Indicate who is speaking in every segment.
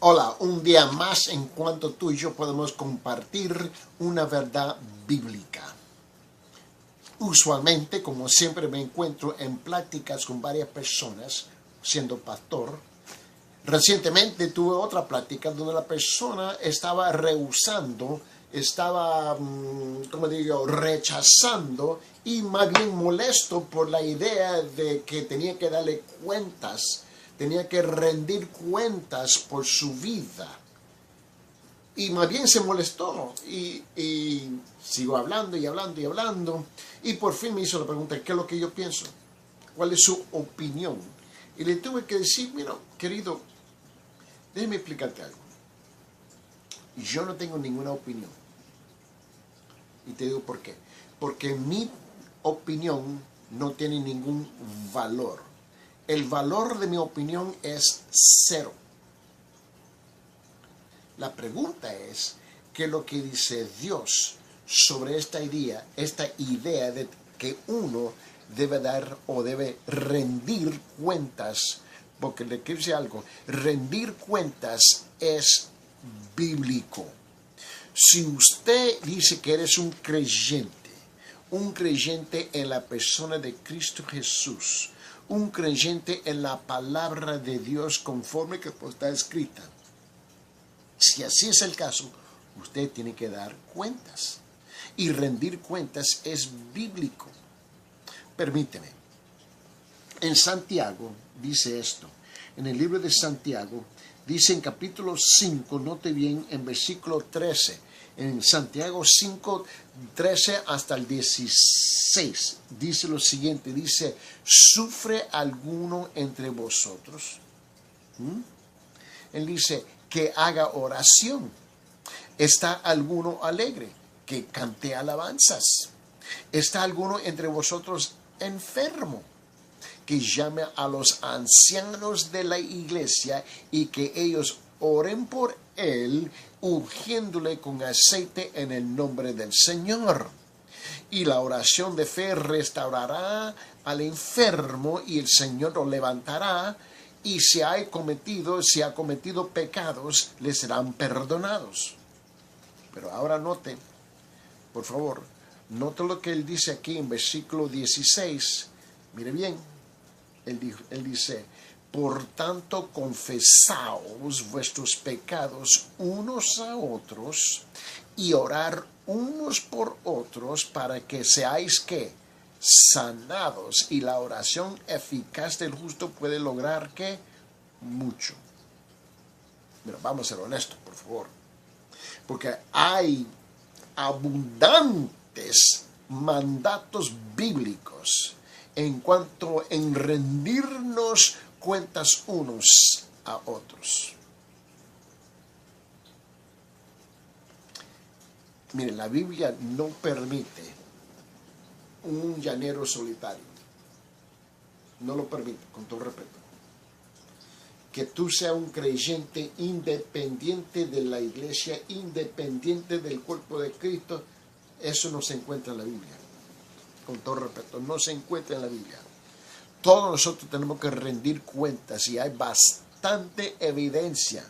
Speaker 1: Hola, un día más en cuanto tú y yo podemos compartir una verdad bíblica. Usualmente, como siempre, me encuentro en pláticas con varias personas, siendo pastor. Recientemente tuve otra plática donde la persona estaba rehusando, estaba, rechazando y más bien molesto por la idea de que tenía que darle cuentas, tenía que rendir cuentas por su vida. Y más bien se molestó y sigo hablando y hablando y hablando. Y por fin me hizo la pregunta, ¿qué es lo que yo pienso? ¿Cuál es su opinión? Y le tuve que decir, mira, querido, déjeme explicarte algo. Yo no tengo ninguna opinión. Y te digo por qué. Porque mi opinión no tiene ningún valor. El valor de mi opinión es cero. La pregunta es, ¿qué es lo que dice Dios sobre esta idea de que uno debe dar o debe rendir cuentas? Porque le quiero decir algo, rendir cuentas es bíblico. Si usted dice que eres un creyente en la persona de Cristo Jesús, un creyente en la palabra de Dios conforme que está escrita, si así es el caso, usted tiene que dar cuentas. Y rendir cuentas es bíblico. Permíteme. En Santiago dice esto. En el libro de Santiago dice en capítulo 5, note bien, en versículo 13. En Santiago 5, 13 hasta el 16. Dice lo siguiente. Dice, ¿sufre alguno entre vosotros? Él dice, que haga oración. ¿Está alguno alegre? Que cante alabanzas. ¿Está alguno entre vosotros enfermo? Que llame a los ancianos de la iglesia y que ellos oren por él, ungiéndole con aceite en el nombre del Señor. Y la oración de fe restaurará al enfermo y el Señor lo levantará. Y si ha cometido pecados, le serán perdonados. Pero ahora note, por favor, note lo que él dice aquí en versículo 16. Mire bien, él dice, por tanto confesaos vuestros pecados unos a otros y orar unos por otros para que seáis, ¿qué? Sanados. Y la oración eficaz del justo puede lograr ¿qué? Mucho. Pero vamos a ser honestos, por favor, porque hay abundantes mandatos bíblicos en cuanto en rendirnos cuentas unos a otros. Miren, la Biblia no permite un llanero solitario. No lo permite, con todo respeto. Que tú seas un creyente independiente de la iglesia, independiente del cuerpo de Cristo, eso no se encuentra en la Biblia. Con todo respeto, no se encuentra en la Biblia. Todos nosotros tenemos que rendir cuentas y hay bastante evidencia,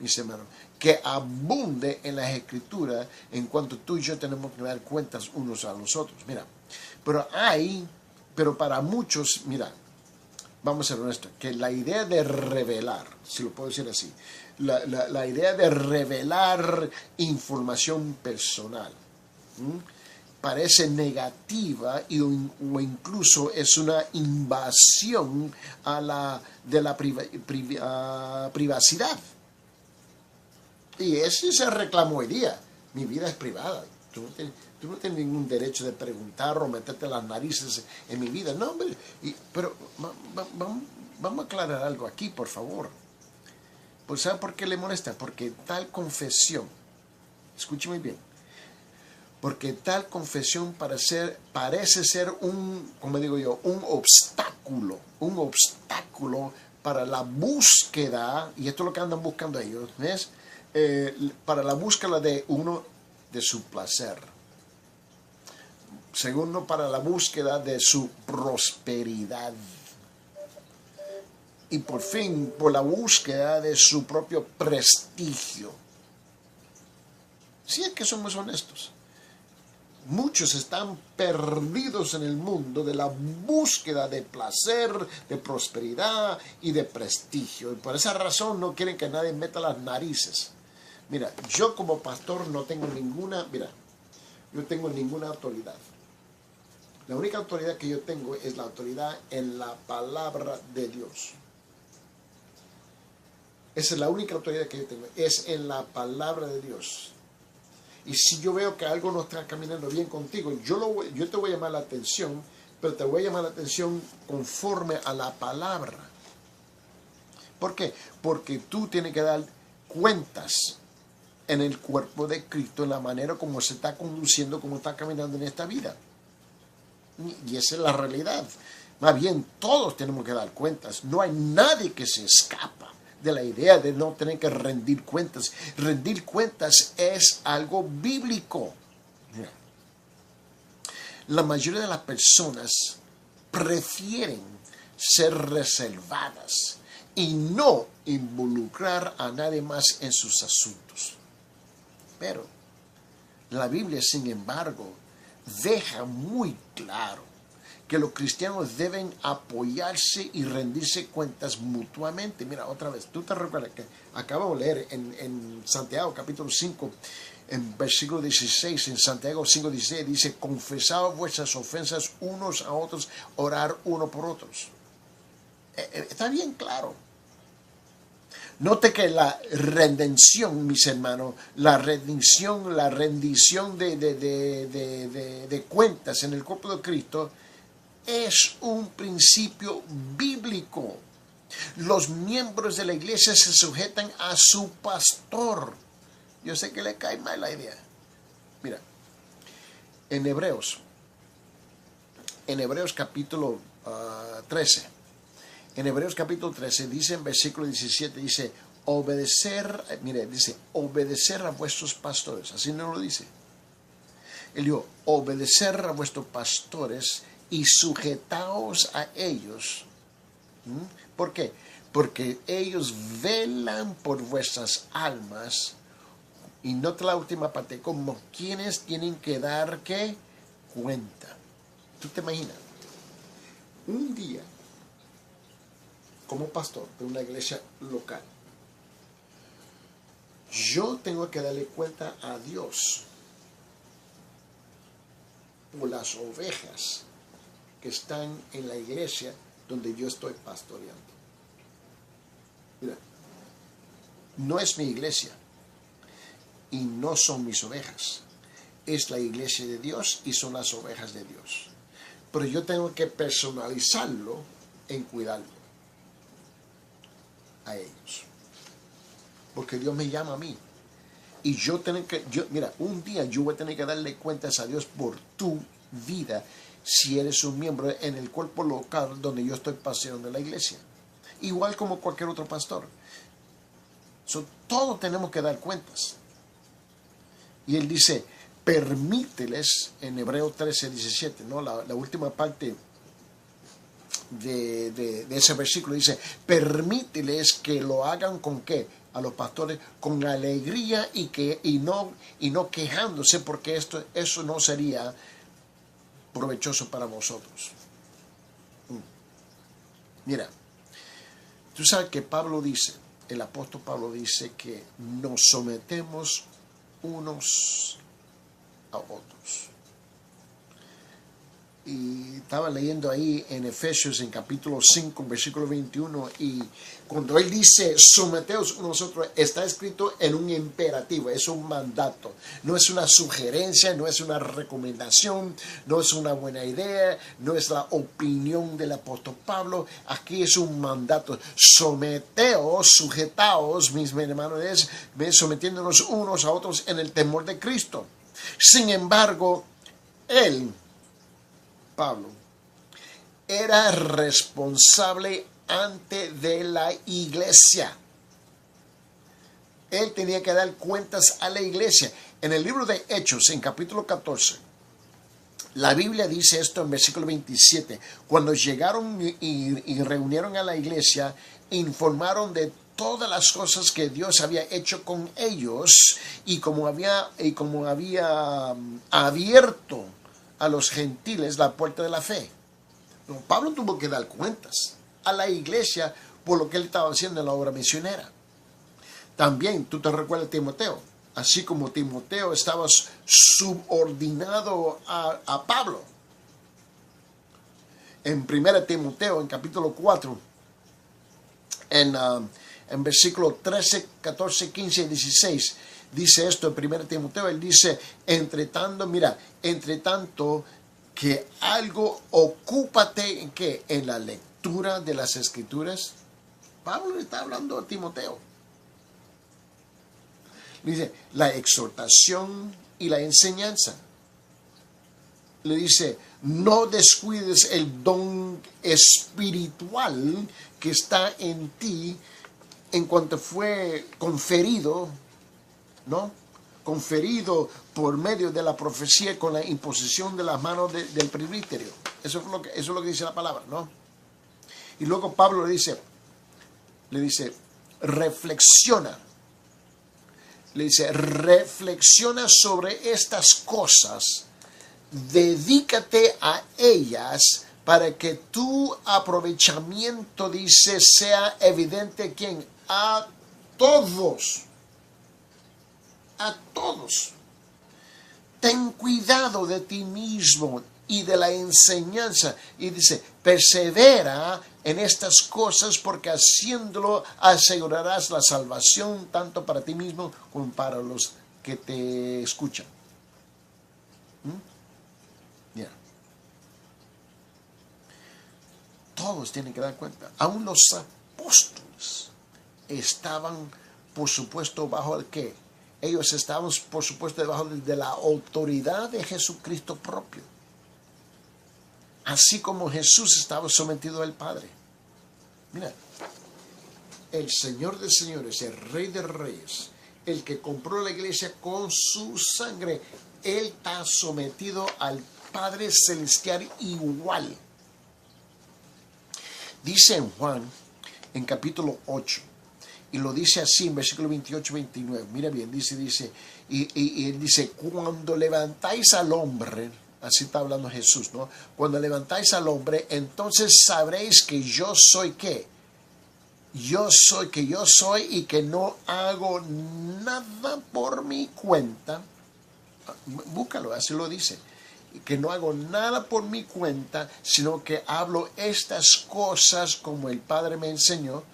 Speaker 1: mis hermanos, que abunde en las Escrituras en cuanto tú y yo tenemos que dar cuentas unos a los otros. Mira, pero para muchos, mira, vamos a ser honestos, que la idea de revelar, si lo puedo decir así, la idea de revelar información personal, parece negativa o incluso es una invasión de la privacidad. Y ese es el reclamo hoy día. Mi vida es privada. Tú no tienes ningún derecho de preguntar o meterte las narices en mi vida. No, hombre. Pero vamos a aclarar algo aquí, por favor. Pues ¿sabe por qué le molesta? Porque tal confesión, escúcheme bien, porque tal confesión parece ser un obstáculo para la búsqueda, y esto es lo que andan buscando ellos, ¿ves? Para la búsqueda de su placer. Segundo, para la búsqueda de su prosperidad. y por fin por la búsqueda de su propio prestigio. Si es que somos honestos, muchos están perdidos en el mundo de la búsqueda de placer, de prosperidad y de prestigio. Y por esa razón no quieren que nadie meta las narices. Mira, yo como pastor no tengo ninguna autoridad. La única autoridad que yo tengo es la autoridad en la palabra de Dios. Esa es la única autoridad que yo tengo, es en la palabra de Dios. Y si yo veo que algo no está caminando bien contigo, yo te voy a llamar la atención, pero te voy a llamar la atención conforme a la palabra. ¿Por qué? Porque tú tienes que dar cuentas en el cuerpo de Cristo, en la manera como se está conduciendo, como está caminando en esta vida. Y esa es la realidad. Más bien, todos tenemos que dar cuentas. No hay nadie que se escapa de la idea de no tener que rendir cuentas. Rendir cuentas es algo bíblico. La mayoría de las personas prefieren ser reservadas y no involucrar a nadie más en sus asuntos. Pero la Biblia, sin embargo, deja muy claro que los cristianos deben apoyarse y rendirse cuentas mutuamente. Mira, otra vez, tú te recuerdas que acabamos de leer en Santiago capítulo 5, en versículo 16, en Santiago 5:16, dice: confesad vuestras ofensas unos a otros, orar uno por otros. Está bien claro. Note que la redención, mis hermanos, la rendición de cuentas en el cuerpo de Cristo es un principio bíblico. Los miembros de la iglesia se sujetan a su pastor. Yo sé que le cae mal la idea. Mira, en Hebreos capítulo 13, en Hebreos capítulo 13 dice en versículo 17, dice, obedecer a vuestros pastores. Así no lo dice. Él dijo, obedecer a vuestros pastores y sujetaos a ellos. ¿Por qué? Porque ellos velan por vuestras almas. Y nota la última parte, como quienes tienen que dar, ¿qué? Cuenta. ¿Tú te imaginas? Un día, como pastor de una iglesia local, yo tengo que darle cuenta a Dios por las ovejas que están en la iglesia donde yo estoy pastoreando. Mira, no es mi iglesia y no son mis ovejas. Es la iglesia de Dios y son las ovejas de Dios. Pero yo tengo que personalizarlo en cuidarlo a ellos. Porque Dios me llama a mí. Y mira, un día yo voy a tener que darle cuentas a Dios por tu vida si eres un miembro en el cuerpo local donde yo estoy pastoreando la iglesia. Igual como cualquier otro pastor. Todos tenemos que dar cuentas. Y él dice, permíteles, en Hebreos 13:17, ¿no? La última parte de ese versículo dice, permíteles que lo hagan con ¿qué? A los pastores con alegría y no quejándose, porque eso no sería provechoso para vosotros. Mira, tú sabes que el apóstol Pablo dice que nos sometemos unos a otros. Y estaba leyendo ahí en Efesios, en capítulo 5, versículo 21, y cuando él dice someteos unos a otros, está escrito en un imperativo, es un mandato, no es una sugerencia, no es una recomendación, no es una buena idea, no es la opinión del apóstol Pablo, aquí es un mandato. Someteos, sujetaos, mis hermanos, sometiéndonos unos a otros en el temor de Cristo. Sin embargo, Pablo era responsable ante de la iglesia. Él tenía que dar cuentas a la iglesia. En el libro de Hechos, en capítulo 14, La Biblia dice esto en versículo 27. Cuando llegaron y reunieron a la iglesia, informaron de todas las cosas que Dios había hecho con ellos y como había abierto a los gentiles la puerta de la fe. Pablo tuvo que dar cuentas a la iglesia por lo que él estaba haciendo en la obra misionera. También, tú te recuerdas Timoteo, así como Timoteo estaba subordinado a Pablo. En 1 Timoteo, en capítulo 4, en versículos 13, 14, 15 y 16, dice esto en 1 Timoteo, él dice, entre tanto que algo ocúpate en ¿qué? En la lectura de las Escrituras. Pablo le está hablando a Timoteo. Le dice, la exhortación y la enseñanza. Le dice, no descuides el don espiritual que está en ti en cuanto fue conferido, ¿no? Conferido por medio de la profecía con la imposición de las manos del presbiterio. Eso es lo que dice la palabra, ¿no? Y luego Pablo le dice, reflexiona. Le dice, reflexiona sobre estas cosas, dedícate a ellas para que tu aprovechamiento, dice, sea evidente, ¿quién? A todos. A todos. Ten cuidado de ti mismo y de la enseñanza. Y dice, persevera en estas cosas porque haciéndolo asegurarás la salvación tanto para ti mismo como para los que te escuchan. Yeah. Todos tienen que dar cuenta. Aún los apóstoles estaban, por supuesto, bajo el qué. Ellos estaban, por supuesto, debajo de la autoridad de Jesucristo propio. Así como Jesús estaba sometido al Padre. Mira, el Señor de señores, el Rey de reyes, el que compró la iglesia con su sangre, Él está sometido al Padre Celestial igual. Dice en Juan, en capítulo 8, y lo dice así en versículo 28-29. Mira bien, dice, y él dice, cuando levantáis al hombre, así está hablando Jesús, ¿no? Cuando levantáis al hombre, entonces sabréis que yo soy ¿qué? Yo soy y que no hago nada por mi cuenta. Búscalo, así lo dice. Que no hago nada por mi cuenta, sino que hablo estas cosas como el Padre me enseñó.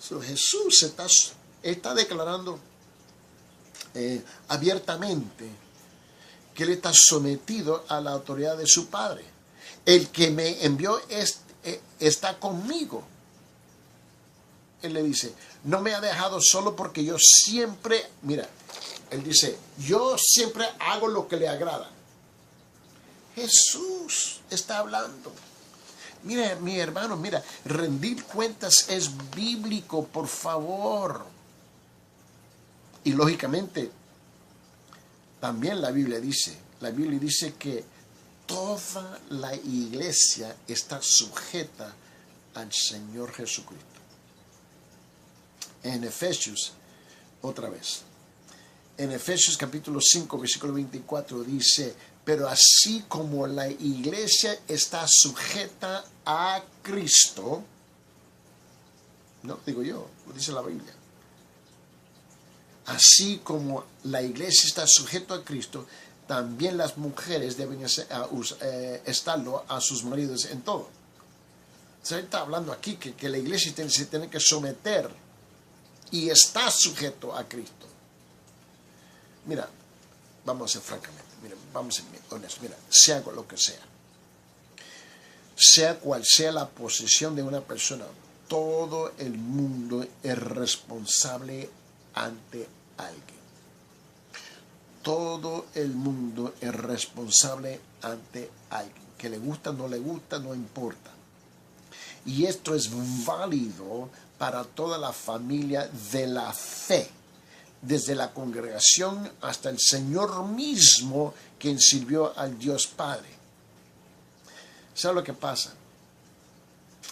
Speaker 1: So, Jesús está declarando abiertamente que Él está sometido a la autoridad de su Padre. El que me envió está conmigo. Él le dice, no me ha dejado solo porque yo siempre, mira, Él dice, yo siempre hago lo que le agrada. Jesús está hablando. Mira, mi hermano, mira, rendir cuentas es bíblico, por favor. Y lógicamente, también la Biblia dice que toda la iglesia está sujeta al Señor Jesucristo. En Efesios, otra vez, en Efesios capítulo 5, versículo 24 dice, pero así como la iglesia está sujeta a Cristo, no digo yo, lo dice la Biblia. Así como la iglesia está sujeta a Cristo, también las mujeres deben estarlo a sus maridos en todo. Se está hablando aquí que la iglesia se tiene que someter y está sujeto a Cristo. Mira, vamos a ser francamente, mira, vamos a ser honestos, mira, sea lo que sea cual sea la posición de una persona, todo el mundo es responsable ante alguien. Todo el mundo es responsable ante alguien. Que le gusta, no le gusta, no importa. Y esto es válido para toda la familia de la fe. desde la congregación hasta el Señor mismo, quien sirvió al Dios Padre. ¿Sabe lo que pasa?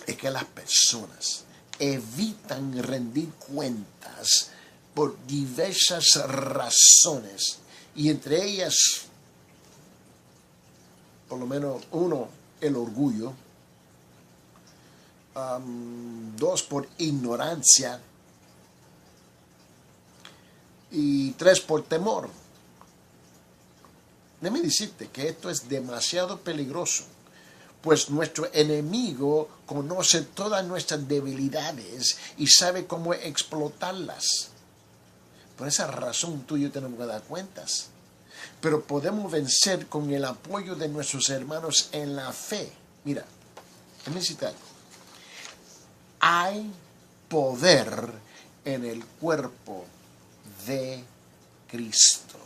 Speaker 1: Es que las personas evitan rendir cuentas por diversas razones, y entre ellas, por lo menos uno, el orgullo, dos, por ignorancia, y tres, por temor. Déjame decirte que esto es demasiado peligroso, pues nuestro enemigo conoce todas nuestras debilidades y sabe cómo explotarlas. Por esa razón tú y yo tenemos que dar cuentas. Pero podemos vencer con el apoyo de nuestros hermanos en la fe. Mira, déjame citar algo. Hay poder en el cuerpo de Cristo.